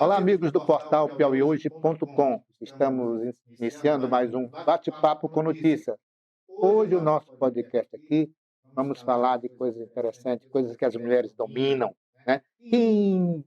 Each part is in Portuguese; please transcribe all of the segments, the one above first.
Olá, amigos do portal piauihoje.com. Estamos iniciando mais um bate-papo com notícia. Hoje, o nosso podcast aqui, vamos falar de coisas interessantes, coisas que as mulheres dominam, né? Quem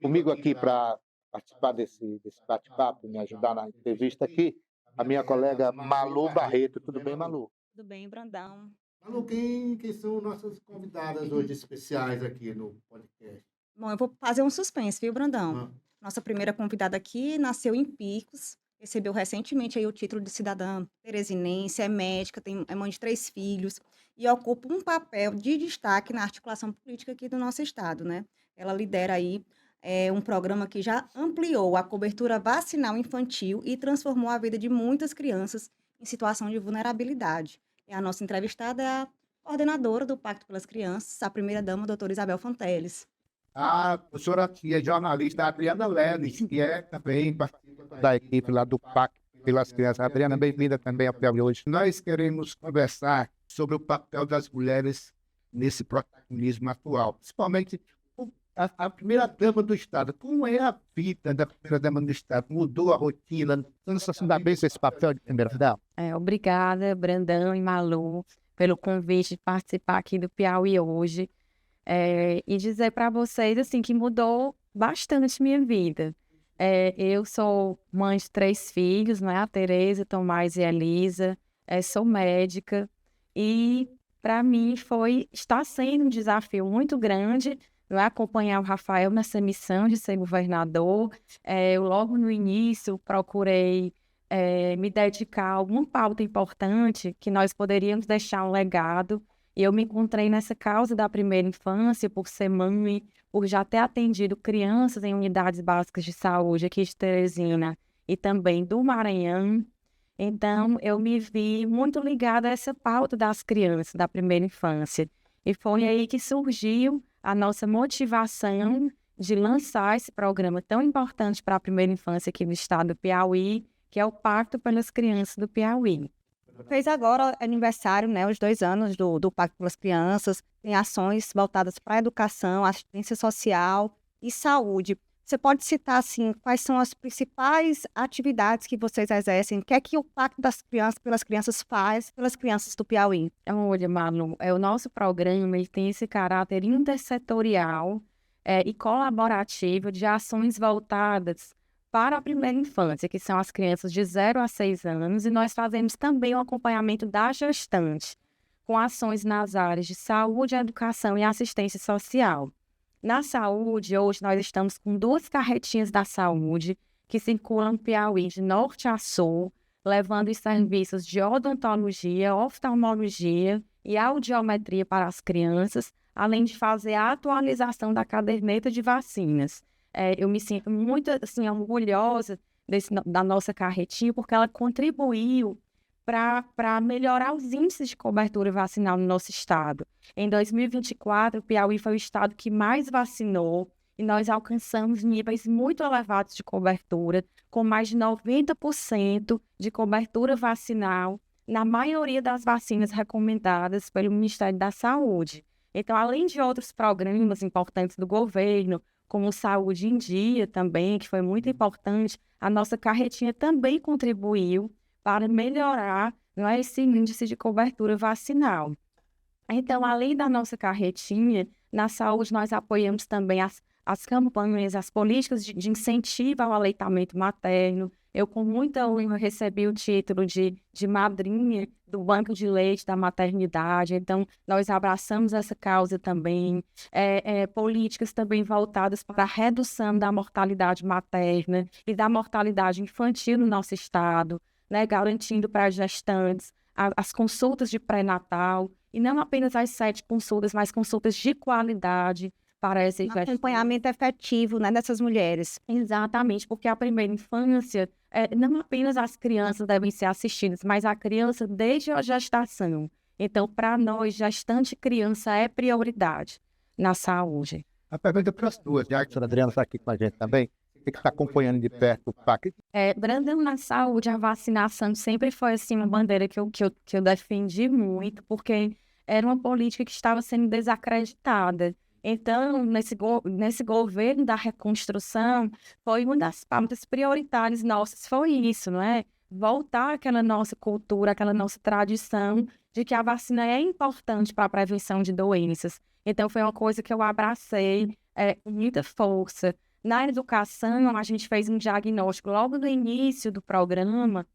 comigo aqui para participar desse bate-papo, me ajudar na entrevista aqui, a minha colega Malu Barreto. Tudo bem, Malu? Tudo bem, Brandão? Malu, quem são nossas convidadas hoje especiais aqui no podcast? Bom, eu vou fazer um suspense, viu, Brandão? Ah, Nossa primeira convidada aqui nasceu em Picos, recebeu recentemente aí o título de cidadã teresinense, é médica, é mãe de 3 filhos e ocupa um papel de destaque na articulação política aqui do nosso estado, né? Ela lidera aí um programa que já ampliou a cobertura vacinal infantil e transformou a vida de muitas crianças em situação de vulnerabilidade. E a nossa entrevistada é a coordenadora do Pacto pelas Crianças, a primeira-dama, doutora Isabel Fanteles. a professora que é jornalista Adriana Leles, que é também participa da equipe lá do Pacto pelas Crianças. Adriana, bem-vinda também ao Piauí hoje. Nós queremos conversar sobre o papel das mulheres nesse protagonismo atual, principalmente a primeira-dama do Estado. Como é a vida da primeira-dama do Estado? Mudou a rotina? Você se dá bem com esse papel de primeira-dama? Obrigada, Brandão e Malu, pelo convite de participar aqui do Piauí hoje. E dizer para vocês assim, que mudou bastante minha vida. Eu sou mãe de 3 filhos, né? A Tereza, Tomás e Elisa. Sou médica e para mim está sendo um desafio muito grande, não é? Acompanhar o Rafael nessa missão de ser governador. Eu logo no início procurei me dedicar a alguma pauta importante que nós poderíamos deixar um legado. E eu me encontrei nessa causa da primeira infância, por ser mãe, por já ter atendido crianças em unidades básicas de saúde aqui de Teresina e também do Maranhão. Então, eu me vi muito ligada a essa pauta das crianças da primeira infância. E foi aí que surgiu a nossa motivação de lançar esse programa tão importante para a primeira infância aqui no estado do Piauí, que é o Pacto pelas Crianças do Piauí. Fez agora aniversário, né, os 2 anos do Pacto pelas Crianças, tem ações voltadas para a educação, assistência social e saúde. Você pode citar, assim, quais são as principais atividades que vocês exercem? O que é que o Pacto das Crianças pelas Crianças faz pelas crianças do Piauí? Olha, Malu, o nosso programa ele tem esse caráter intersetorial e colaborativo de ações voltadas para a primeira infância, que são as crianças de 0 a 6 anos, e nós fazemos também o acompanhamento da gestante, com ações nas áreas de saúde, educação e assistência social. Na saúde, hoje nós estamos com 2 carretinhas da saúde que circulam no Piauí de norte a sul, levando os serviços de odontologia, oftalmologia e audiometria para as crianças, além de fazer a atualização da caderneta de vacinas. Eu me sinto muito assim, orgulhosa da nossa carretinha, porque ela contribuiu para melhorar os índices de cobertura vacinal no nosso estado. Em 2024, o Piauí foi o estado que mais vacinou e nós alcançamos níveis muito elevados de cobertura, com mais de 90% de cobertura vacinal na maioria das vacinas recomendadas pelo Ministério da Saúde. Então, além de outros programas importantes do governo, como o Saúde em Dia também, que foi muito importante, a nossa carretinha também contribuiu para melhorar, não é, esse índice de cobertura vacinal. Então, além da nossa carretinha, na saúde nós apoiamos também as campanhas, as políticas de incentivo ao aleitamento materno. Eu, com muita honra, recebi o título de madrinha do Banco de Leite da Maternidade. Então, nós abraçamos essa causa também. Políticas também voltadas para a redução da mortalidade materna e da mortalidade infantil no nosso estado, né, garantindo para as gestantes as consultas de pré-natal, e não apenas as 7 consultas, mas consultas de qualidade para essas gestantes. Acompanhamento efetivo, né, dessas mulheres. Exatamente, porque a primeira infância, não apenas as crianças devem ser assistidas, mas a criança desde a gestação. Então, para nós, gestante e criança é prioridade na saúde. A pergunta para as duas, já que a doutora Adriana está aqui com a gente também, você que está acompanhando de perto o PAC. Brandão, na saúde, a vacinação sempre foi assim, uma bandeira que eu defendi muito, porque era uma política que estava sendo desacreditada. Então, nesse governo da reconstrução, foi uma das pautas prioritárias nossas, foi isso, não é? Voltar àquela nossa cultura, aquela nossa tradição de que a vacina é importante para a prevenção de doenças. Então, foi uma coisa que eu abracei com muita força. Na educação, a gente fez um diagnóstico logo no início do programa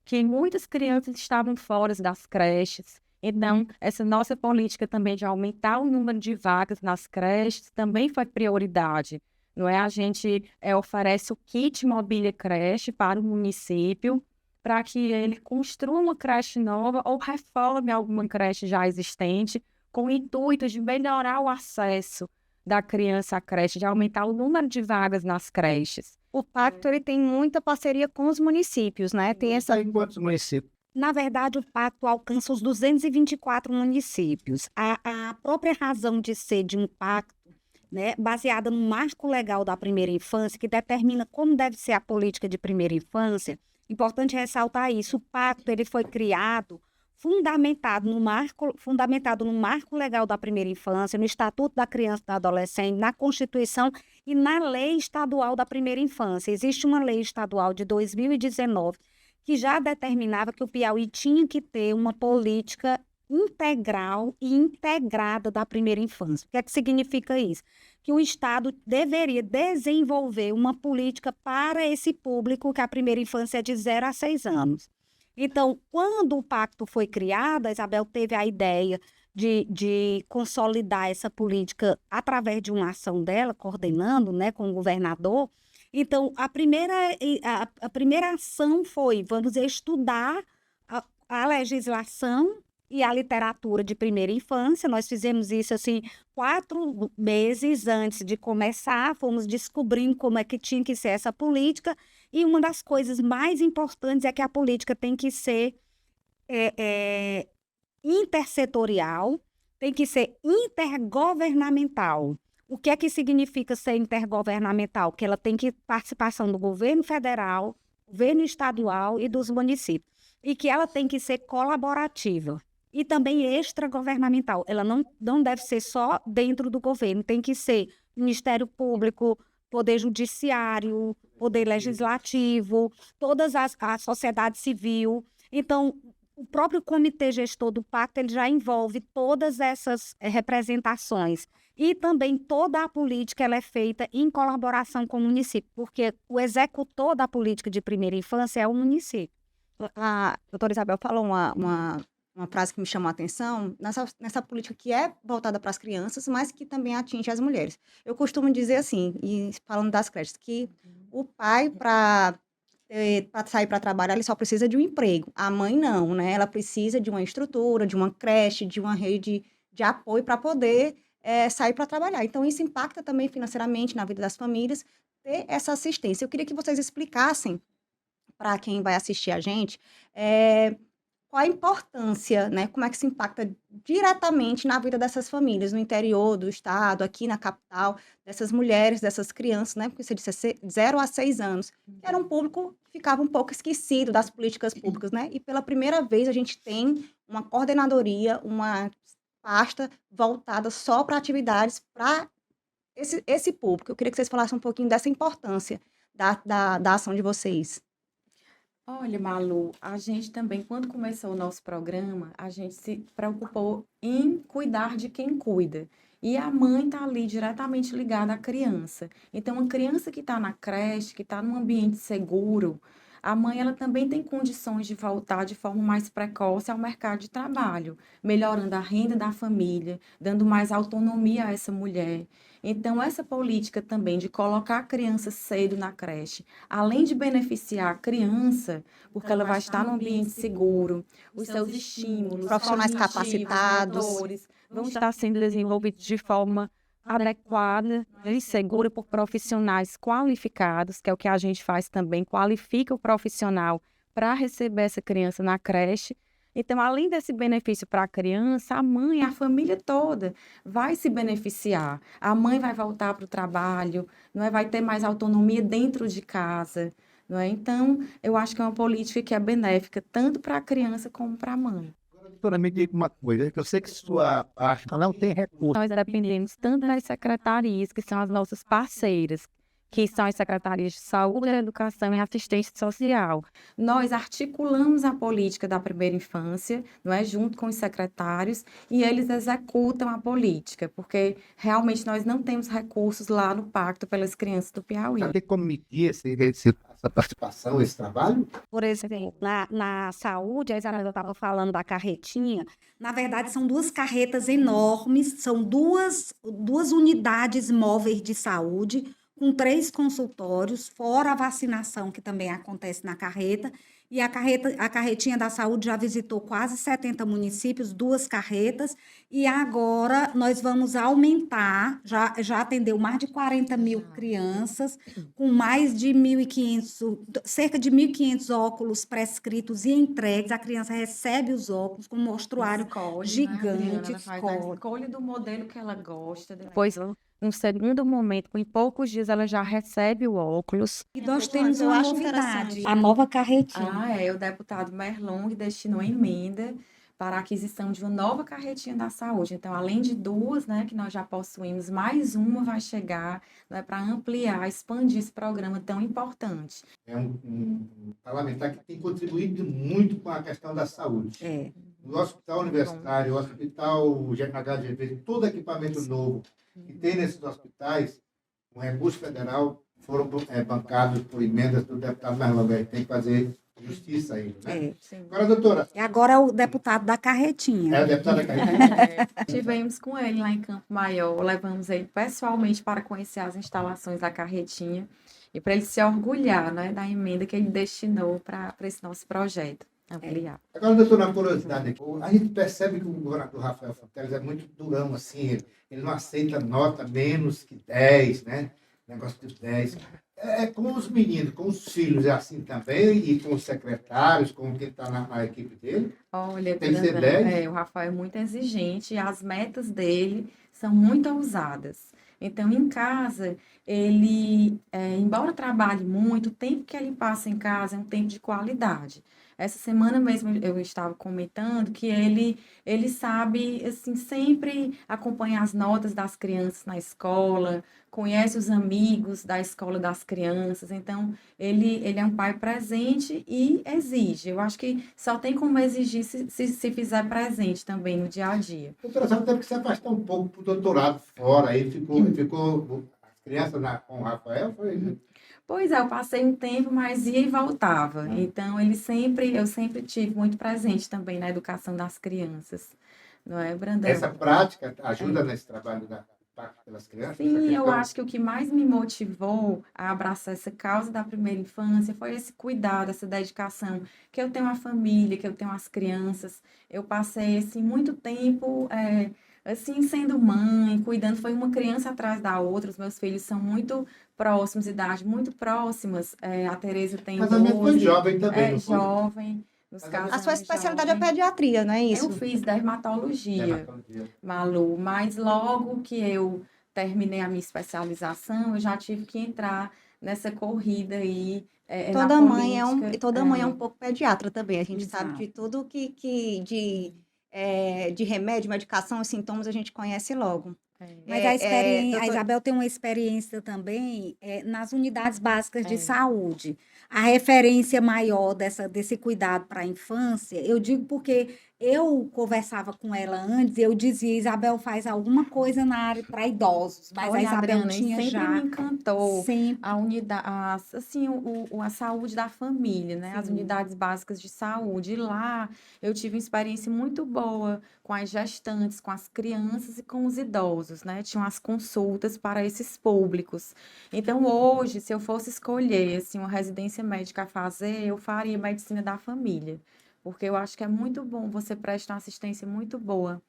que muitas crianças estavam fora das creches. Então, essa nossa política também de aumentar o número de vagas nas creches também foi prioridade. Não é? A gente oferece o kit mobília creche para o município, para que ele construa uma creche nova ou reforme alguma creche já existente, com o intuito de melhorar o acesso da criança à creche, de aumentar o número de vagas nas creches. O pacto ele tem muita parceria com os municípios, né? Tem essa... Em quantos municípios? Na verdade, o pacto alcança os 224 municípios. A própria razão de ser de um pacto, né, baseada no marco legal da primeira infância, que determina como deve ser a política de primeira infância, importante ressaltar isso. O pacto ele foi criado fundamentado no marco legal da primeira infância, no Estatuto da Criança e do Adolescente, na Constituição e na Lei Estadual da Primeira Infância. Existe uma lei estadual de 2019 que já determinava que o Piauí tinha que ter uma política integral e integrada da primeira infância. O que é que significa isso? Que o Estado deveria desenvolver uma política para esse público, que a primeira infância é de 0 a 6 anos. Então, quando o pacto foi criado, a Isabel teve a ideia de consolidar essa política através de uma ação dela, coordenando, né, com o governador. Então, a primeira ação foi: vamos estudar a legislação e a literatura de primeira infância. Nós fizemos isso assim 4 meses antes de começar, fomos descobrindo como é que tinha que ser essa política, e uma das coisas mais importantes é que a política tem que ser intersetorial, tem que ser intergovernamental. O que é que significa ser intergovernamental? Que ela tem que ter participação do governo federal, governo estadual e dos municípios. E que ela tem que ser colaborativa e também extragovernamental. Ela não deve ser só dentro do governo, tem que ser Ministério Público, Poder Judiciário, Poder Legislativo, a sociedade civil. Então, o próprio comitê gestor do pacto ele já envolve todas essas representações. E também toda a política ela é feita em colaboração com o município, porque o executor da política de primeira infância é o município. A doutora Isabel falou uma frase que me chamou a atenção, nessa política que é voltada para as crianças, mas que também atinge as mulheres. Eu costumo dizer assim, e falando das creches, que o pai, para sair para trabalhar, ele só precisa de um emprego. A mãe não, né? Ela precisa de uma estrutura, de uma creche, de uma rede de apoio para poder sair para trabalhar. Então, isso impacta também financeiramente na vida das famílias, ter essa assistência. Eu queria que vocês explicassem para quem vai assistir a gente, qual a importância, né? Como é que se impacta diretamente na vida dessas famílias, no interior do estado, aqui na capital, dessas mulheres, dessas crianças, né? Porque você disse 0 a 6 anos, que era um público que ficava um pouco esquecido das políticas públicas, né? E pela primeira vez a gente tem uma coordenadoria, uma pasta voltada só para atividades para esse público. Eu queria que vocês falassem um pouquinho dessa importância da ação de vocês. Olha, Malu, a gente também, quando começou o nosso programa, a gente se preocupou em cuidar de quem cuida. E a mãe está ali diretamente ligada à criança. Então, a criança que está na creche, que está num ambiente seguro, a mãe ela também tem condições de voltar de forma mais precoce ao mercado de trabalho, melhorando a renda da família, dando mais autonomia a essa mulher. Então, essa política também de colocar a criança cedo na creche, além de beneficiar a criança, porque ela vai estar num ambiente seguro, os seus estímulos, Profissionais capacitados, motores, vão estar sendo desenvolvidos de forma adequada e segura por profissionais qualificados, que é o que a gente faz também, qualifica o profissional para receber essa criança na creche. Então, além desse benefício para a criança, a mãe, a família toda vai se beneficiar. A mãe vai voltar para o trabalho, não é? Vai ter mais autonomia dentro de casa, não é? Então, eu acho que é uma política que é benéfica tanto para a criança como para a mãe. doutora, me diga uma coisa, que eu sei que sua pasta não tem recurso. Nós dependemos tanto das secretarias, que são as nossas parceiras, que são as secretarias de saúde, educação e assistência social. Nós articulamos a política da primeira infância, não é, junto com os secretários, e eles executam a política, porque realmente nós não temos recursos lá no Pacto pelas Crianças do Piauí. Tem como medir essa participação, esse trabalho? Por exemplo, na saúde, a Isabela estava falando da carretinha. Na verdade, são duas carretas enormes, são duas unidades móveis de saúde, com 3 consultórios, fora a vacinação, que também acontece na carreta. E a carretinha da saúde já visitou quase 70 municípios, 2 carretas, e agora nós vamos aumentar, já atendeu mais de 40 mil crianças, com mais de 1.500, cerca de 1.500 óculos prescritos e entregues. A criança recebe os óculos com um mostruário gigante. Ela faz a escolha do modelo que ela gosta. Depois, num segundo momento, em poucos dias, ela já recebe o óculos. E nós temos Eu uma acho novidade, interessante. a nova carretinha. O deputado Merlong destinou emenda para a aquisição de uma nova carretinha da saúde. Então, além de 2, né, que nós já possuímos, mais uma vai chegar, né, para ampliar, expandir esse programa tão importante. É um parlamentar que tem contribuído muito com a questão da saúde. É. O hospital universitário, o hospital GHGV, todo equipamento novo que tem nesses hospitais, com recurso federal, foram bancados por emendas do deputado Merlong. Tem que fazer justiça a ele, né? É. Agora, doutora, E agora é o deputado da carretinha. é o deputado da Carretinha. Estivemos com ele lá em Campo Maior, levamos ele pessoalmente para conhecer as instalações da carretinha e para ele se orgulhar, né, da emenda que ele destinou para esse nosso projeto ampliar. Agora, doutora, uma curiosidade aqui. A gente percebe que o governador Rafael Fonteles é muito durão, assim, ele não aceita nota menos que 10, né? Negócio de 10. É com os meninos, com os filhos, é assim também, e com os secretários, com quem está na equipe dele. Olha, Tem que ser Brandão, 10? o Rafael é muito exigente e as metas dele são muito ousadas. Então, em casa, ele, embora trabalhe muito, o tempo que ele passa em casa é um tempo de qualidade. Essa semana mesmo eu estava comentando que ele sabe, assim, sempre acompanhar as notas das crianças na escola, conhece os amigos da escola das crianças. Então, ele é um pai presente e exige. Eu acho que só tem como exigir se fizer presente também no dia a dia. Doutora, só teve que se afastar um pouco para o doutorado fora, aí ficou as crianças com o Rafael, foi... Pois é, eu passei um tempo, mas ia e voltava. Então, eu sempre tive muito presente também na educação das crianças. Não é, Brandão? Essa prática ajuda nesse trabalho da Pacto pelas Crianças? Sim, eu acho que o que mais me motivou a abraçar essa causa da primeira infância foi esse cuidado, essa dedicação, que eu tenho a família, que eu tenho as crianças. Eu passei, assim, muito tempo... assim, sendo mãe, cuidando, foi uma criança atrás da outra, os meus filhos são muito próximos, idade muito próximas, a Tereza tem Casamento foi 12, jovem também, não foi? jovem, nos A sua especialidade é jovem. pediatria, não é isso? Eu fiz dermatologia, Dermatologia. Malu, mas logo que eu terminei a minha especialização, eu já tive que entrar nessa corrida aí, na Toda mãe política. toda mãe é um pouco pediatra também. A gente sabe Exato. de tudo de remédio, medicação e sintomas a gente conhece logo. Mas a Isabel tem uma experiência também nas unidades básicas de saúde. A referência maior desse cuidado para a infância, eu digo porque eu conversava com ela antes, eu dizia, Isabel faz alguma coisa na área para idosos, mas Olha, a Isabel Adriana, e tinha sempre já. me encantou Sempre. a unidade, assim, a saúde da família, né? As Sim. unidades básicas de saúde. E lá eu tive uma experiência muito boa com as gestantes, com as crianças e com os idosos, né? Tinham as consultas para esses públicos. Então, hoje, se eu fosse escolher, assim, uma residência médica a fazer, eu faria medicina da família, porque eu acho que é muito bom você prestar uma assistência muito boa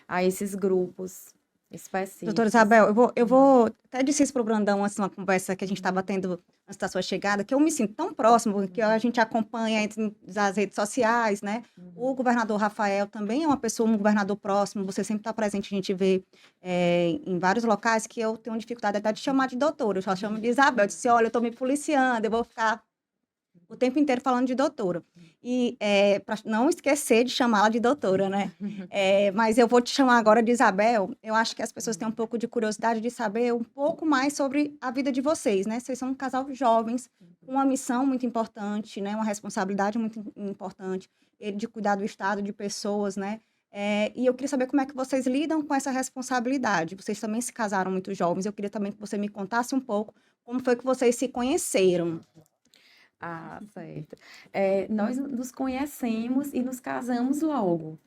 a esses grupos específicos. Doutora Isabel, eu vou até disse isso para o Brandão antes, numa conversa que a gente estava tendo antes da sua chegada, que eu me sinto tão próximo, que a gente acompanha nas redes sociais, né? O governador Rafael também é um governador próximo, você sempre está presente, a gente vê em vários locais que eu tenho dificuldade até de chamar de doutora, eu só chamo de Isabel, eu disse, olha, eu estou me policiando, eu vou ficar o tempo inteiro falando de doutora. E para não esquecer de chamá-la de doutora, né? Mas eu vou te chamar agora de Isabel. Eu acho que as pessoas têm um pouco de curiosidade de saber um pouco mais sobre a vida de vocês, né? Vocês são um casal de jovens com uma missão muito importante, né? Uma responsabilidade muito importante, de cuidar do estado de pessoas, né? E eu queria saber como é que vocês lidam com essa responsabilidade. Vocês também se casaram muito jovens. Eu queria também que você me contasse um pouco como foi que vocês se conheceram. Ah, certo. Nós nos conhecemos e nos casamos logo.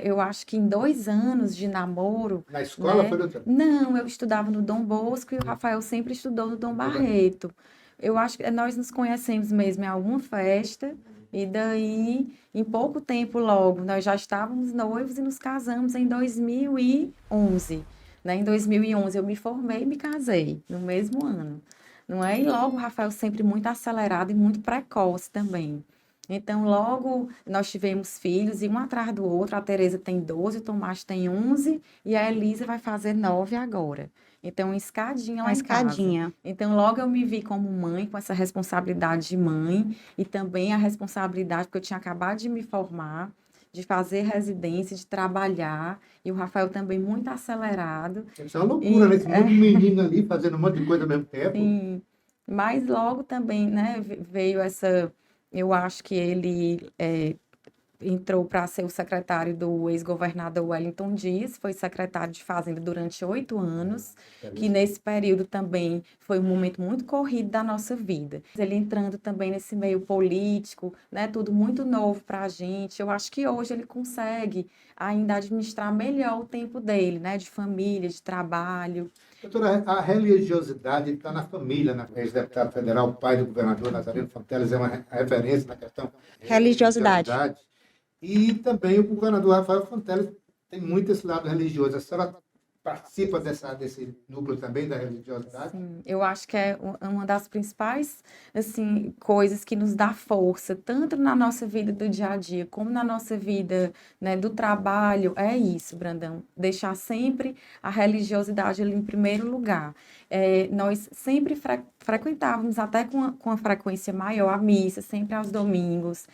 Eu acho que em 2 anos de namoro, Na escola né? foi doutora? Não, eu estudava no Dom Bosco e o Rafael sempre estudou no Dom Barreto. Eu acho que nós nos conhecemos mesmo em alguma festa, e daí, em pouco tempo logo, nós já estávamos noivos e nos casamos em 2011. Né? Em 2011 eu me formei e me casei, no mesmo ano. Não é? E logo o Rafael sempre muito acelerado e muito precoce também. Então, logo nós tivemos filhos, e um atrás do outro. A Tereza tem 12, o Tomás tem 11 e a Elisa vai fazer 9 agora. Então, uma escadinha lá Uma em casa. escadinha. Então, logo eu me vi como mãe, com essa responsabilidade de mãe, e também a responsabilidade, porque eu tinha acabado de me formar, de fazer residência, de trabalhar, e o Rafael também muito acelerado. Isso é uma loucura, né? Esse monte de menino ali fazendo um monte de coisa ao mesmo tempo. Sim, mas logo também, né, veio essa, eu acho que ele entrou para ser o secretário do ex-governador Wellington Dias, foi secretário de Fazenda durante 8 anos, que nesse período também foi um momento muito corrido da nossa vida. Ele entrando também nesse meio político, né, tudo muito novo para a gente. Eu acho que hoje ele consegue ainda administrar melhor o tempo dele, né, de família, de trabalho. Doutora, a religiosidade está na família, né? Ex-deputado federal, o pai do governador Nazareno Fonteles é uma referência na questão da Religiosidade. E também o governador Rafael Fonteles tem muito esse lado religioso. A senhora participa desse núcleo também da religiosidade? Sim, eu acho que é uma das principais, assim, coisas que nos dá força, tanto na nossa vida do dia a dia, como na nossa vida, né, do trabalho. É isso, Brandão, deixar sempre a religiosidade ali em primeiro lugar. Nós sempre frequentávamos, até com a frequência maior, a missa, sempre aos domingos.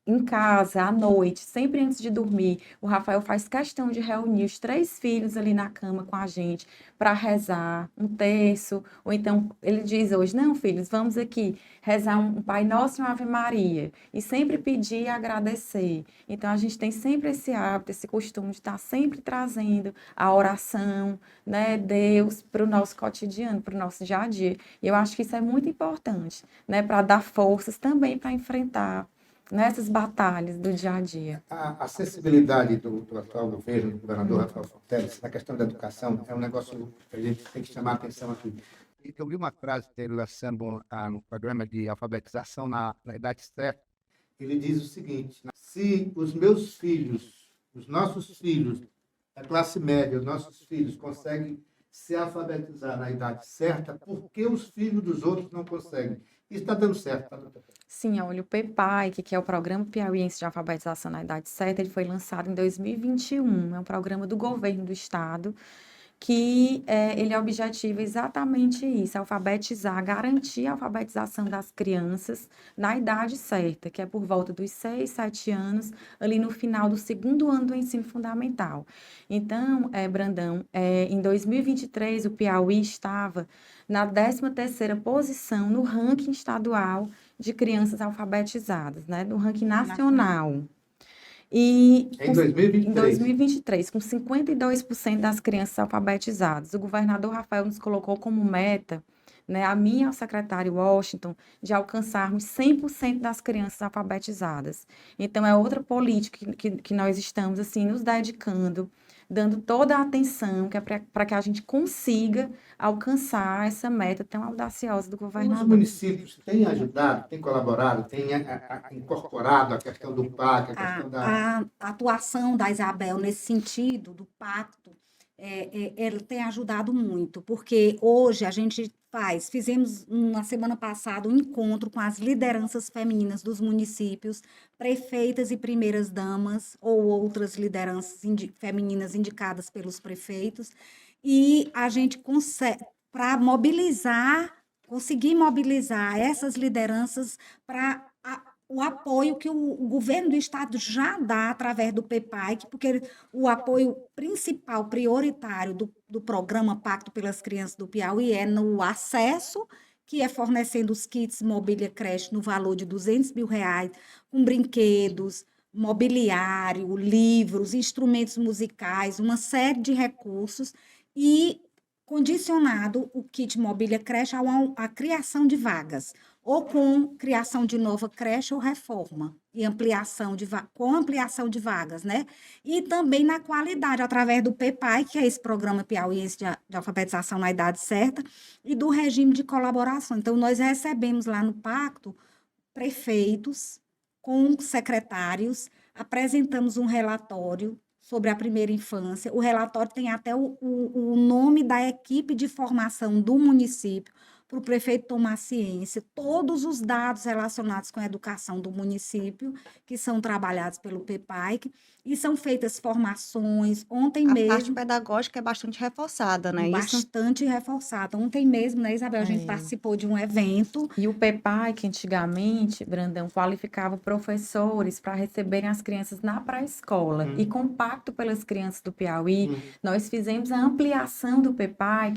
Em casa, à noite, sempre antes de dormir, o Rafael faz questão de reunir os 3 filhos ali na cama com a gente para rezar um terço, ou então ele diz hoje, não, filhos, vamos aqui rezar um Pai Nosso e uma Ave Maria, e sempre pedir e agradecer. Então, a gente tem sempre esse hábito, esse costume de estar sempre trazendo a oração, né, Deus, para o nosso cotidiano, para o nosso dia a dia. E eu acho que isso é muito importante, né, para dar forças também para enfrentar nessas batalhas do dia a dia. A acessibilidade do atual governo, do governador Rafael Fonteles, na questão da educação, é um negócio que a gente tem que chamar a atenção aqui. Eu vi uma frase dele lançando no programa de alfabetização na idade certa. Ele diz o seguinte: se os meus filhos, os nossos filhos, a classe média, os nossos filhos conseguem se alfabetizar na idade certa, por que os filhos dos outros não conseguem? Isso está dando certo, tá, doutora? Sim, olha, o PEPAI, que é o Programa Piauiense de Alfabetização na Idade Certa, ele foi lançado em 2021. É um programa do governo do estado que ele objetiva exatamente isso, alfabetizar, garantir a alfabetização das crianças na idade certa, que é por volta dos 6, 7 anos, ali no final do 2º ano do ensino fundamental. Então, Brandão, em 2023, o Piauí estava na 13ª posição no ranking estadual de crianças alfabetizadas, né, no ranking nacional. E Em 2023. em 2023, com 52% das crianças alfabetizadas, o governador Rafael nos colocou como meta, né, a mim e ao secretário Washington, de alcançarmos 100% das crianças alfabetizadas. Então, é outra política que nós estamos, assim, nos dedicando, dando toda a atenção que é para que a gente consiga alcançar essa meta tão audaciosa do Os governador. municípios têm ajudado, têm colaborado, têm incorporado a questão do PAC, a questão da... A atuação da Isabel nesse sentido, do pacto, ela tem ajudado muito, porque hoje a gente fizemos na semana passada um encontro com as lideranças femininas dos municípios, prefeitas e primeiras damas, ou outras lideranças femininas indicadas pelos prefeitos, e a gente consegue, para mobilizar conseguir mobilizar essas lideranças para o apoio que o governo do estado já dá através do PEPAIC, porque o apoio principal, prioritário do programa Pacto pelas Crianças do Piauí é no acesso, que é fornecendo os kits mobília creche no valor de R$200 mil, com brinquedos, mobiliário, livros, instrumentos musicais, uma série de recursos, e condicionado o kit mobília creche à criação de vagas, ou com criação de nova creche ou reforma, e ampliação com ampliação de vagas, né? E também na qualidade, através do PEPAI, que é esse programa piauiense de alfabetização na idade certa, e do regime de colaboração. Então, nós recebemos lá no pacto prefeitos com secretários, apresentamos um relatório sobre a primeira infância. O relatório tem até o nome da equipe de formação do município, para o prefeito tomar ciência, todos os dados relacionados com a educação do município, que são trabalhados pelo PEPAIC, e são feitas formações. Ontem A mesmo, parte pedagógica é bastante reforçada, né? Isso bastante reforçada. Ontem mesmo, né, Isabel, a gente participou de um evento. E o PEPAI, que antigamente, Brandão, qualificava professores para receberem as crianças na pré-escola. E com o Pacto pelas Crianças do Piauí, nós fizemos a ampliação do PEPAI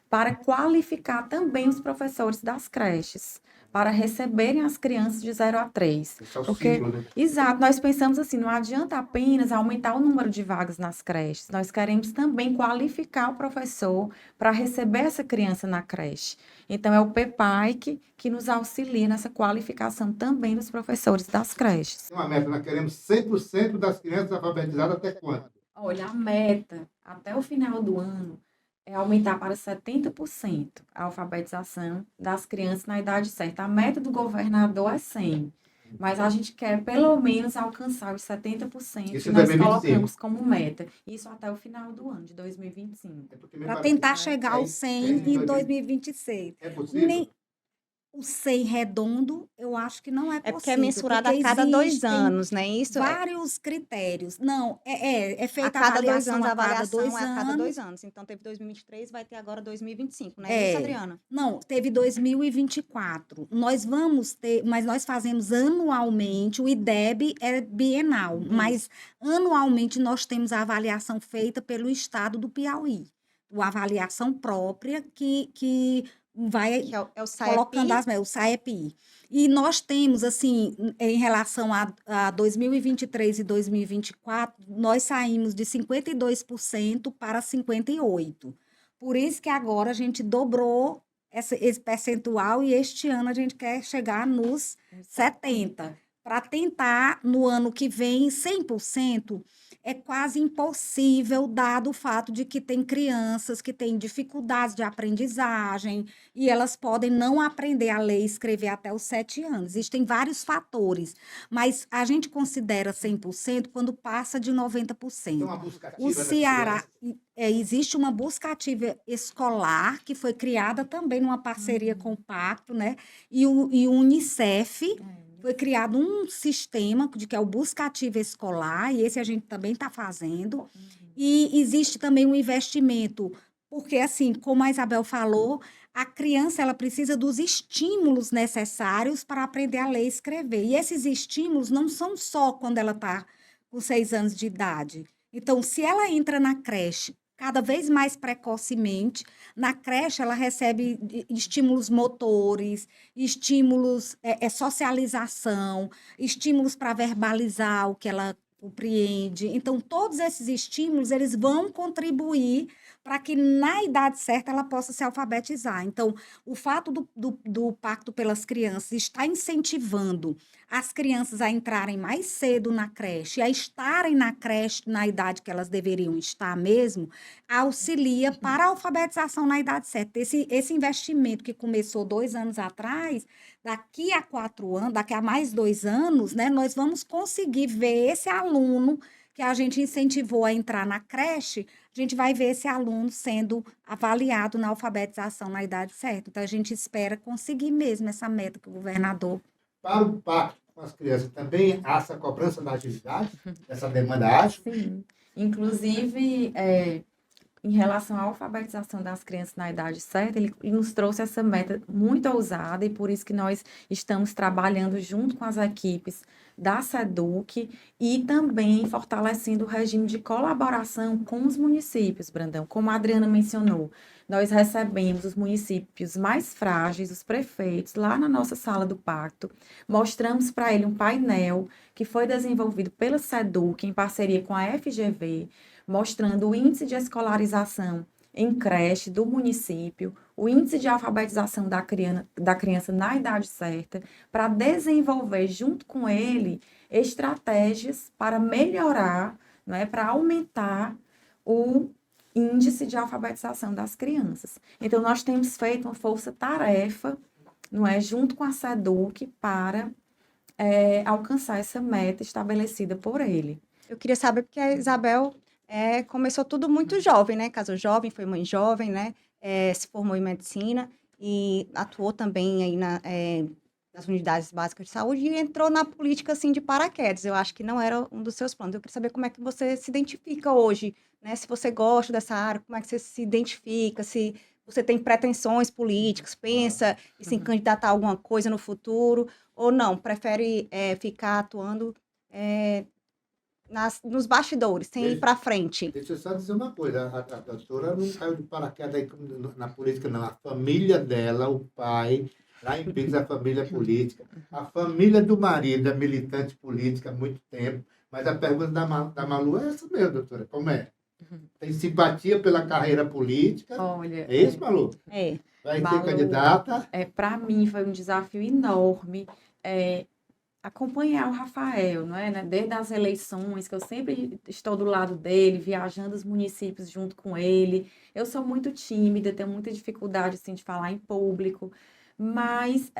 para qualificar também os professores das creches, para receberem as crianças de 0 a 3. Porque, exato, nós pensamos assim, não adianta apenas aumentar o número de vagas nas creches, nós queremos também qualificar o professor para receber essa criança na creche. Então, é o PEPAI que nos auxilia nessa qualificação também dos professores das creches. Tem uma meta, nós queremos 100% das crianças alfabetizadas até quando? Olha, a meta, até o final do ano, é aumentar para 70% a alfabetização das crianças na idade certa. A meta do governador é 100%, mas a gente quer pelo menos alcançar os 70% Isso que em nós 2025. colocamos como meta. Isso até o final do ano de 2025. Para tentar chegar aos 100 em 2026. É possível? Nem o 100 redondo, eu acho que não é é porque possível. é mensurado a porque cada 2 existem anos, né? Isso é vários critérios. Não, é a feita a cada 2 avaliação anos, a a cada avaliação 2 é a cada anos. 2 anos. Então, teve 2023, vai ter agora 2025, né? É. Isso, Adriana? Não, teve 2024. Nós vamos ter, mas nós fazemos anualmente, o IDEB é bienal, mas anualmente nós temos a avaliação feita pelo Estado do Piauí. Uma avaliação própria que vai Que é o colocando SAEPI. o SAEPI. E nós temos, assim, em relação a 2023 e 2024, nós saímos de 52% para 58%. Por isso que agora a gente dobrou esse percentual e este ano a gente quer chegar nos 70%. Para tentar, no ano que vem, 100%, é quase impossível, dado o fato de que tem crianças que têm dificuldades de aprendizagem e elas podem não aprender a ler e escrever até os 7 anos. Existem vários fatores, mas a gente considera 100% quando passa de 90%. Tem uma busca ativa O das Ceará, crianças? existe uma busca ativa escolar que foi criada também numa parceria com o Pacto, né? E o Unicef. Foi criado um sistema que é o Busca Ativa Escolar, e esse a gente também está fazendo. E existe também um investimento, porque, assim, como a Isabel falou, a criança ela precisa dos estímulos necessários para aprender a ler e escrever. E esses estímulos não são só quando ela está com 6 anos de idade. Então, se ela entra na creche cada vez mais precocemente, na creche ela recebe estímulos motores, estímulos, socialização, estímulos para verbalizar o que ela compreende. Então, todos esses estímulos, eles vão contribuir para que, na idade certa, ela possa se alfabetizar. Então, o fato do Pacto pelas Crianças estar incentivando as crianças a entrarem mais cedo na creche, a estarem na creche na idade que elas deveriam estar mesmo, auxilia para a alfabetização na idade certa. Esse investimento que começou 2 anos atrás, daqui a 4 anos, daqui a mais 2 anos, né, nós vamos conseguir ver esse aluno que a gente incentivou a entrar na creche, a gente vai ver esse aluno sendo avaliado na alfabetização na idade certa. Então, a gente espera conseguir mesmo essa meta que o governador... Para o pacto com as crianças, também há essa cobrança da atividade, essa demanda ágil? Sim. Inclusive, em relação à alfabetização das crianças na idade certa, ele nos trouxe essa meta muito ousada e por isso que nós estamos trabalhando junto com as equipes da SEDUC e também fortalecendo o regime de colaboração com os municípios, Brandão. Como a Adriana mencionou, nós recebemos os municípios mais frágeis, os prefeitos, lá na nossa sala do pacto, mostramos para ele um painel que foi desenvolvido pela SEDUC em parceria com a FGV, mostrando o índice de escolarização em creche do município, o índice de alfabetização da criança na idade certa, para desenvolver junto com ele estratégias para melhorar, né, para aumentar o índice de alfabetização das crianças. Então, nós temos feito uma força-tarefa, não é, junto com a SEDUC para alcançar essa meta estabelecida por ele. Eu queria saber, porque a Isabel começou tudo muito jovem, né? Casou jovem, foi mãe jovem, né? Se formou em medicina e atuou também aí nas unidades básicas de saúde e entrou na política, assim, de paraquedas. Eu acho que não era um dos seus planos. Eu queria saber como é que você se identifica hoje, né? Se você gosta dessa área, como é que você se identifica, se você tem pretensões políticas, pensa em se candidatar a alguma coisa no futuro, ou não, prefere ficar atuando nos bastidores, sem ir para frente. Deixa eu só dizer uma coisa, a doutora não caiu de paraquedas aí na política, não. A família dela, o pai, lá em Pix, a família política, a família do marido é militante política há muito tempo, mas a pergunta da Malu é essa mesmo, doutora, como é? Tem simpatia pela carreira política? Olha, É isso, Malu? Vai ser Malu, candidata? Para mim foi um desafio enorme acompanhar o Rafael, não é, né? Desde as eleições, que eu sempre estou do lado dele, viajando os municípios junto com ele. Eu sou muito tímida, tenho muita dificuldade assim, de falar em público, mas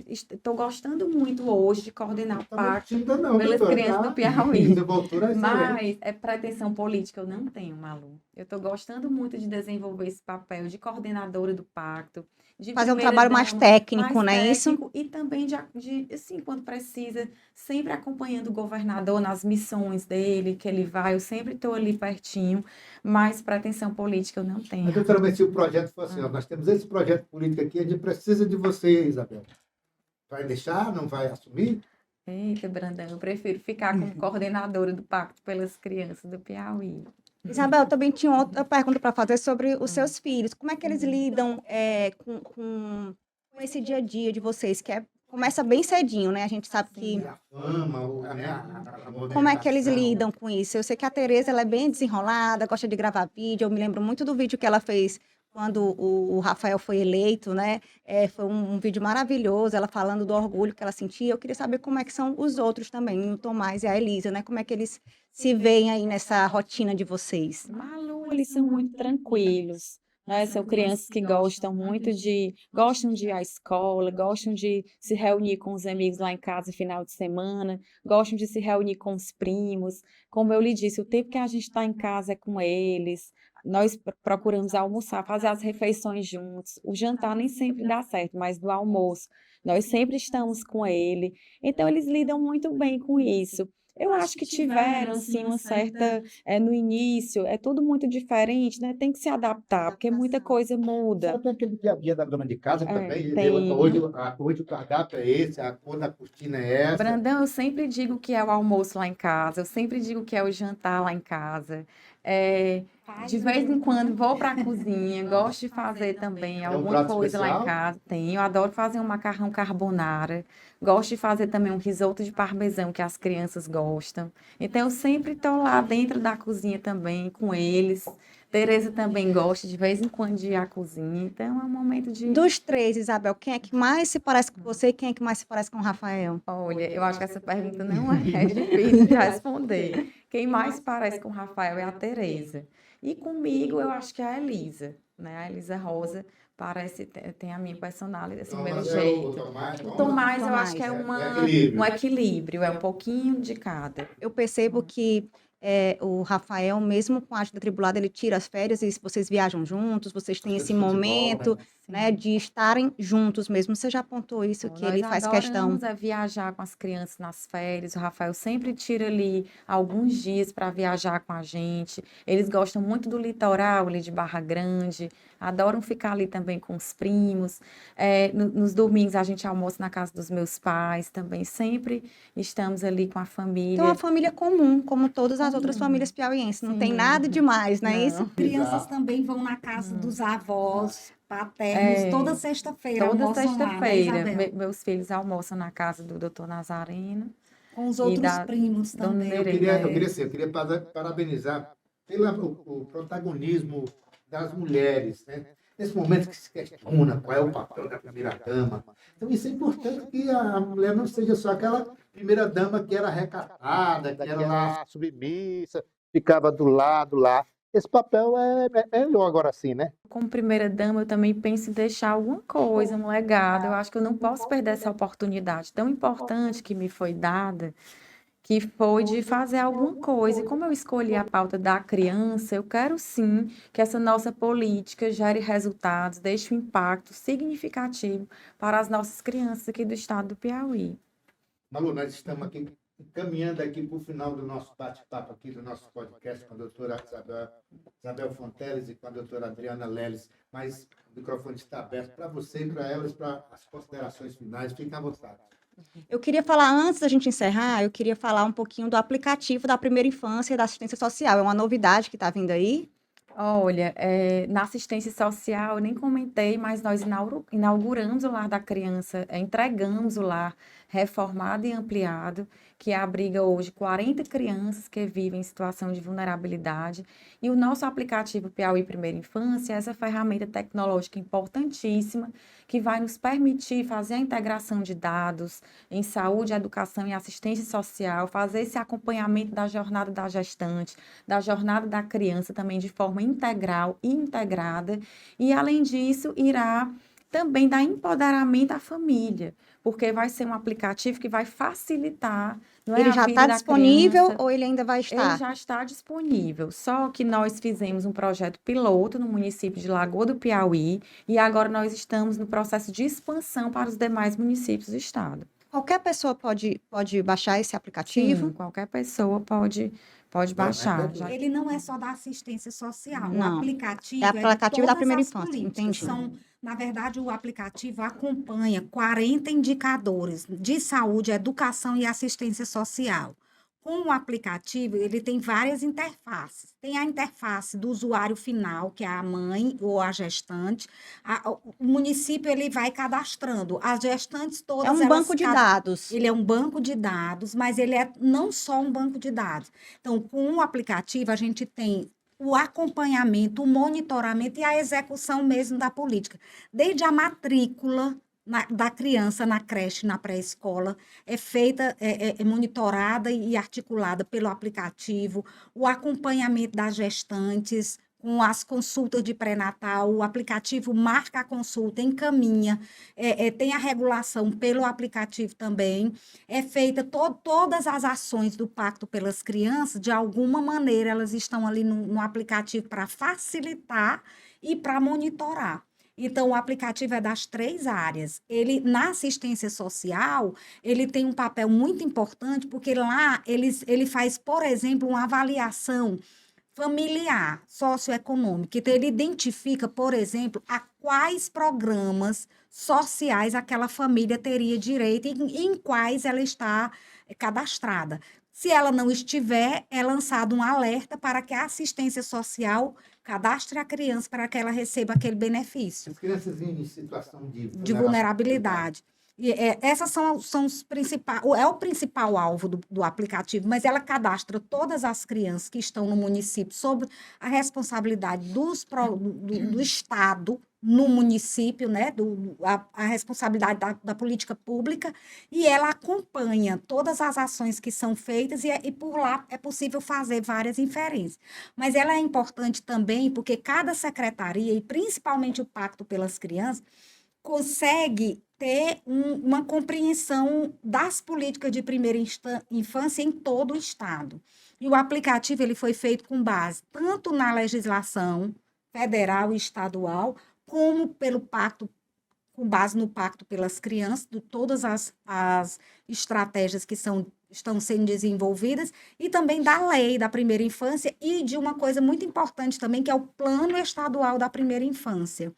estou gostando muito hoje de coordenar o pacto pelas crianças do Piauí. Mas pretensão política eu não tenho, Malu. Eu estou gostando muito de desenvolver esse papel de coordenadora do pacto, de fazer um trabalho mais técnico, não é isso? E também de, assim, quando precisa, sempre acompanhando o governador nas missões dele, que ele vai, eu sempre estou ali pertinho, mas pretensão política eu não tenho. Mas, doutora, mas se o projeto for assim, ó, nós temos esse projeto político aqui, a gente precisa de você, Isabel. Vai deixar? Não vai assumir? Eita, Brandão, eu prefiro ficar como coordenadora do Pacto pelas Crianças do Piauí. Isabel, também tinha outra pergunta para fazer sobre os seus filhos. Como é que eles lidam com esse dia a dia de vocês, que começa bem cedinho, né? A gente sabe que... A fama, Como é que eles lidam com isso? Eu sei que a Tereza, ela é bem desenrolada, gosta de gravar vídeo. Eu me lembro muito do vídeo que ela fez quando o Rafael foi eleito, né? Foi um vídeo maravilhoso, ela falando do orgulho que ela sentia. Eu queria saber como é que são os outros também, o Tomás e a Elisa, né? Como é que eles se veem aí nessa rotina de vocês? Malu, eles são muito tranquilos, né? São crianças que gostam de ir à escola, gostam de se reunir com os amigos lá em casa no final de semana, gostam de se reunir com os primos. Como eu lhe disse, o tempo que a gente está em casa é com eles. Nós procuramos almoçar, fazer as refeições juntos. O jantar nem sempre dá certo, mas no almoço nós sempre estamos com ele. Então, eles lidam muito bem com isso. Eu acho que tiveram, assim, uma certa... no início, é tudo muito diferente, né? Tem que se adaptar, porque muita coisa muda. Sabe aquele dia a dia da dona de casa também? Tem. Hoje o cardápio é esse, a cor da cortina é essa. Brandão, eu sempre digo que é o almoço lá em casa, eu sempre digo que é o jantar lá em casa. De vez em quando vou para a cozinha, gosto de fazer também alguma coisa lá em casa. Eu adoro fazer um macarrão carbonara, gosto de fazer também um risoto de parmesão que as crianças gostam. Então eu sempre estou lá dentro da cozinha também com eles. Tereza também gosta de vez em quando de ir à cozinha, então é um momento de... Dos três, Isabel, quem é que mais se parece com você e quem é que mais se parece com o Rafael? Olha, eu acho que essa pergunta não é difícil de responder. Quem mais parece com o Rafael é a Tereza. E comigo, eu acho que é a Elisa, né? A Elisa Rosa tem a minha personalidade, assim, o meu jeito. O Tomás, eu acho que é um equilíbrio, é um pouquinho de cada. Eu percebo que o Rafael, mesmo com a ajuda atribulada, ele tira as férias e vocês viajam juntos, vocês têm esse Futebol, momento, né, de estarem juntos mesmo. Você já apontou isso, que ele Nós faz questão. adoramos viajar com as crianças nas férias. O Rafael sempre tira ali alguns dias para viajar com a gente. Eles gostam muito do litoral ali de Barra Grande, adoram ficar ali também com os primos. Nos domingos a gente almoça na casa dos meus pais também. Sempre estamos ali com a Então, é família. uma família comum, como todas as outras famílias piauienses. Não tem Sim. nada demais, não é isso? Não. Crianças Exato. também vão na casa dos avós paternos toda sexta-feira, Toda almoçam lá, né, sexta-feira, Isabel? meus filhos almoçam na casa do doutor Nazareno Com os e outros da primos Dona também. Nerena. Eu queria parabenizar pelo o protagonismo das mulheres, né? Nesse momento que se questiona qual é o papel da primeira-dama. Então, isso é importante que a mulher não seja só aquela primeira-dama que era recatada, que era lá. submissa, ficava do lado lá. Esse papel é melhor agora sim, né? Como primeira dama, eu também penso em deixar alguma coisa, um legado. Eu acho que eu não posso perder essa oportunidade tão importante que me foi dada, que foi de fazer alguma coisa. E como eu escolhi a pauta da criança, eu quero sim que essa nossa política gere resultados, deixe um impacto significativo para as nossas crianças aqui do estado do Piauí. Malu, nós estamos aqui caminhando aqui para o final do nosso bate-papo aqui, do nosso podcast com a doutora Isabel Fonteles e com a doutora Adriana Leles, mas o microfone está aberto para você e para elas, para as considerações finais. Fiquem à vontade. Eu queria falar, antes da gente encerrar, eu queria falar um pouquinho do aplicativo da primeira infância e da assistência social. É uma novidade que está vindo aí. Olha, na assistência social, eu nem comentei, mas nós inauguramos o Lar da Criança, entregamos o lar reformado e ampliado, que abriga hoje 40 crianças que vivem em situação de vulnerabilidade. E o nosso aplicativo Piauí Primeira Infância é essa ferramenta tecnológica importantíssima que vai nos permitir fazer a integração de dados em saúde, educação e assistência social, fazer esse acompanhamento da jornada da gestante, da jornada da criança também de forma integral e integrada, e além disso, irá também dar empoderamento à família, porque vai ser um aplicativo que vai facilitar, não é, Ele a já vida está da disponível criança. ou ele ainda vai Ele estar? já está disponível, só que nós fizemos um projeto piloto no município de Lagoa do Piauí e agora nós estamos no processo de expansão para os demais municípios do estado. Qualquer pessoa pode baixar esse aplicativo? Sim, qualquer pessoa pode baixar. Ele não é só da assistência social. Não, O aplicativo é de aplicativo da todas primeira as infância, políticas. entendi. Na verdade, o aplicativo acompanha 40 indicadores de saúde, educação e assistência social. Com o aplicativo, ele tem várias interfaces. Tem a interface do usuário final, que é a mãe ou a gestante. O município ele vai cadastrando. As gestantes todas, É um elas banco de dados. Ele é um banco de dados, mas ele é não só um banco de dados. Então, com o aplicativo, a gente tem o acompanhamento, o monitoramento e a execução mesmo da política. Desde a matrícula da criança na creche, na pré-escola, é feita, é monitorada e articulada pelo aplicativo, o acompanhamento das gestantes, com as consultas de pré-natal, o aplicativo marca a consulta, encaminha, tem a regulação pelo aplicativo também, é feita todas as ações do Pacto pelas Crianças, de alguma maneira elas estão ali no aplicativo para facilitar e para monitorar. Então, o aplicativo é das 3 áreas. Ele, na assistência social, ele tem um papel muito importante, porque lá ele faz, por exemplo, uma avaliação familiar, socioeconômica. Então, ele identifica, por exemplo, a quais programas sociais aquela família teria direito e em quais ela está cadastrada. Se ela não estiver, é lançado um alerta para que a assistência social cadastre a criança para que ela receba aquele benefício. As crianças em situação de vulnerabilidade. E, essas são os principais, é o principal alvo do aplicativo, mas ela cadastra todas as crianças que estão no município sob a responsabilidade do Estado no município, né, a responsabilidade da política pública, e ela acompanha todas as ações que são feitas e por lá é possível fazer várias inferências. Mas ela é importante também porque cada secretaria, e principalmente o Pacto pelas Crianças, consegue ter uma compreensão das políticas de primeira infância em todo o Estado. E o aplicativo ele foi feito com base tanto na legislação federal e estadual, como pelo pacto, com base no Pacto pelas Crianças, de todas as estratégias que estão sendo desenvolvidas, e também da lei da primeira infância e de uma coisa muito importante também, que é o Plano Estadual da Primeira Infância.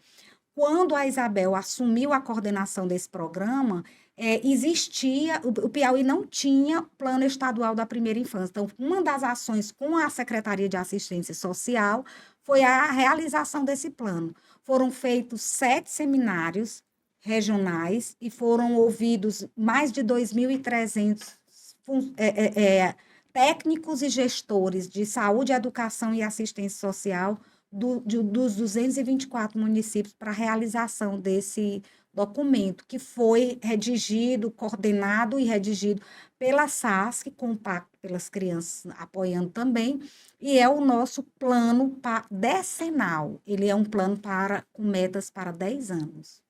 Quando a Isabel assumiu a coordenação desse programa, existia, o Piauí não tinha plano estadual da primeira infância. Então, uma das ações com a Secretaria de Assistência Social foi a realização desse plano. Foram feitos 7 seminários regionais e foram ouvidos mais de 2.300 técnicos e gestores de saúde, educação e assistência social dos 224 municípios para a realização desse documento, que foi redigido, coordenado e redigido pela SASC, com o Pacto pelas Crianças apoiando também, e é o nosso plano decenal. Ele é um plano com metas para 10 anos.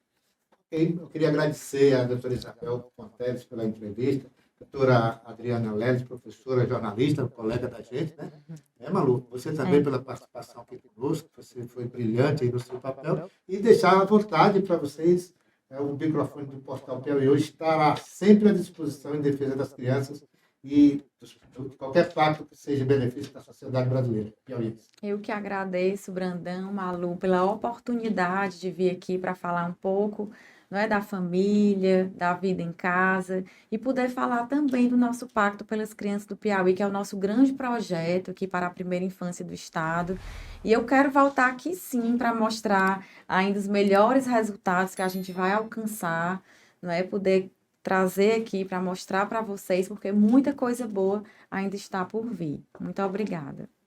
Eu queria agradecer à doutora Isabel Fonteles pela entrevista, doutora Adriana Leles, professora, jornalista, colega da gente, né? Malu, você também pela participação aqui conosco, você foi brilhante aí no seu papel, e deixar à vontade para vocês, o microfone do Portal Piauí hoje estará sempre à disposição em defesa das crianças e de qualquer fato que seja benefício da sociedade brasileira. Piauí. Eu que agradeço, Brandão, Malu, pela oportunidade de vir aqui para falar um pouco, não é, da família, da vida em casa, e poder falar também do nosso Pacto pelas Crianças do Piauí, que é o nosso grande projeto aqui para a primeira infância do Estado. E eu quero voltar aqui sim para mostrar ainda os melhores resultados que a gente vai alcançar, não é, poder trazer aqui para mostrar para vocês, porque muita coisa boa ainda está por vir. Muito obrigada.